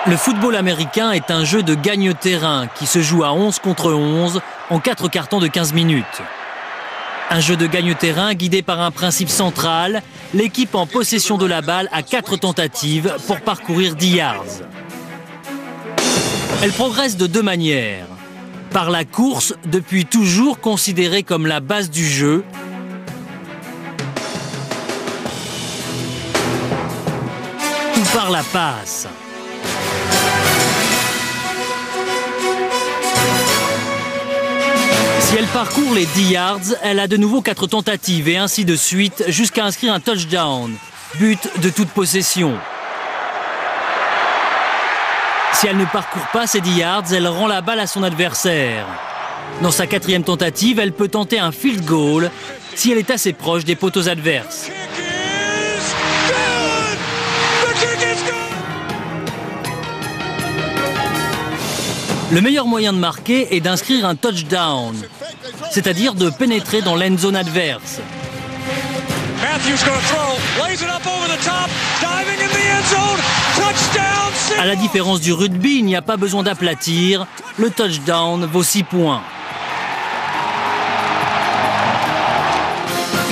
Le football américain est un jeu de gagne-terrain qui se joue à 11 contre 11 en 4 quarts-temps de 15 minutes. Un jeu de gagne-terrain guidé par un principe central, l'équipe en possession de la balle a 4 tentatives pour parcourir 10 yards. Elle progresse de 2 manières. Par la course, depuis toujours considérée comme la base du jeu, ou par la passe. Si elle parcourt les 10 yards, elle a de nouveau 4 tentatives et ainsi de suite jusqu'à inscrire un touchdown, but de toute possession. Si elle ne parcourt pas ces 10 yards, elle rend la balle à son adversaire. Dans sa 4e tentative, elle peut tenter un field goal si elle est assez proche des poteaux adverses. Le meilleur moyen de marquer est d'inscrire un touchdown, c'est-à-dire de pénétrer dans l'end zone adverse. À la différence du rugby, il n'y a pas besoin d'aplatir, le touchdown vaut 6 points.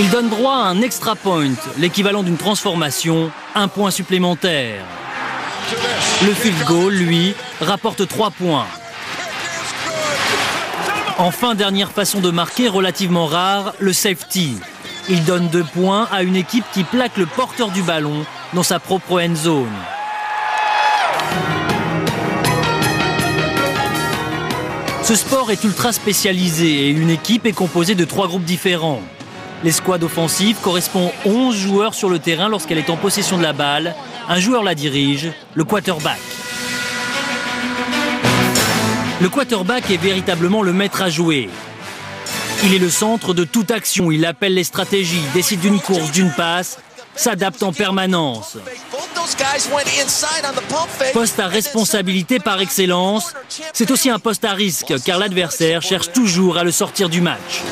Il donne droit à un extra point, l'équivalent d'une transformation, 1 point supplémentaire. Le field goal, lui, rapporte 3 points. Enfin, dernière façon de marquer relativement rare, le safety. Il donne 2 points à une équipe qui plaque le porteur du ballon dans sa propre end zone. Ce sport est ultra spécialisé et une équipe est composée de 3 groupes différents. L'escouade offensive correspond 11 joueurs sur le terrain lorsqu'elle est en possession de la balle. Un joueur la dirige, le quarterback. Le quarterback est véritablement le maître à jouer. Il est le centre de toute action, il appelle les stratégies, décide d'une course, d'une passe, s'adapte en permanence. Poste à responsabilité par excellence, c'est aussi un poste à risque car l'adversaire cherche toujours à le sortir du match.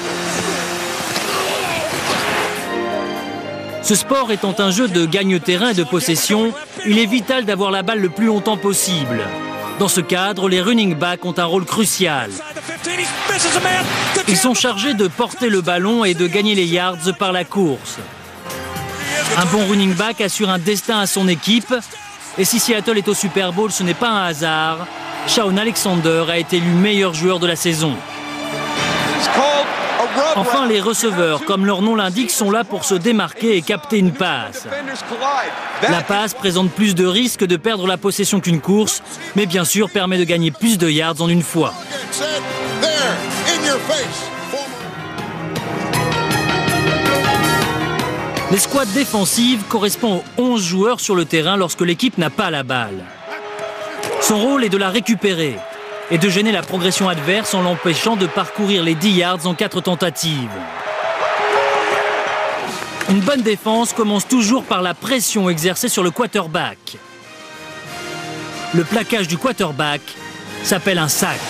Ce sport étant un jeu de gagne-terrain et de possession, il est vital d'avoir la balle le plus longtemps possible. Dans ce cadre, les running backs ont un rôle crucial. Ils sont chargés de porter le ballon et de gagner les yards par la course. Un bon running back assure un destin à son équipe. Et si Seattle est au Super Bowl, ce n'est pas un hasard. Shaun Alexander a été élu meilleur joueur de la saison. Enfin, les receveurs, comme leur nom l'indique, sont là pour se démarquer et capter une passe. La passe présente plus de risques de perdre la possession qu'une course, mais bien sûr permet de gagner plus de yards en une fois. L'escouade défensive correspond aux 11 joueurs sur le terrain lorsque l'équipe n'a pas la balle. Son rôle est de la récupérer et de gêner la progression adverse en l'empêchant de parcourir les 10 yards en 4 tentatives. Une bonne défense commence toujours par la pression exercée sur le quarterback. Le plaquage du quarterback s'appelle un sac.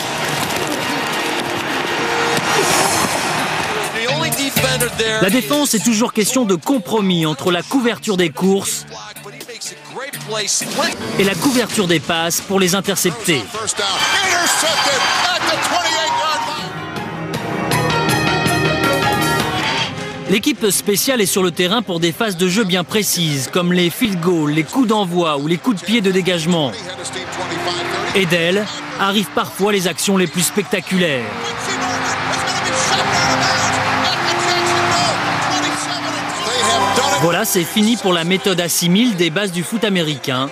La défense est toujours question de compromis entre la couverture des courses et la couverture des passes pour les intercepter. L'équipe spéciale est sur le terrain pour des phases de jeu bien précises, comme les field goals, les coups d'envoi ou les coups de pied de dégagement. Et d'elle arrivent parfois les actions les plus spectaculaires. Voilà, c'est fini pour la méthode A6000 des bases du foot américain.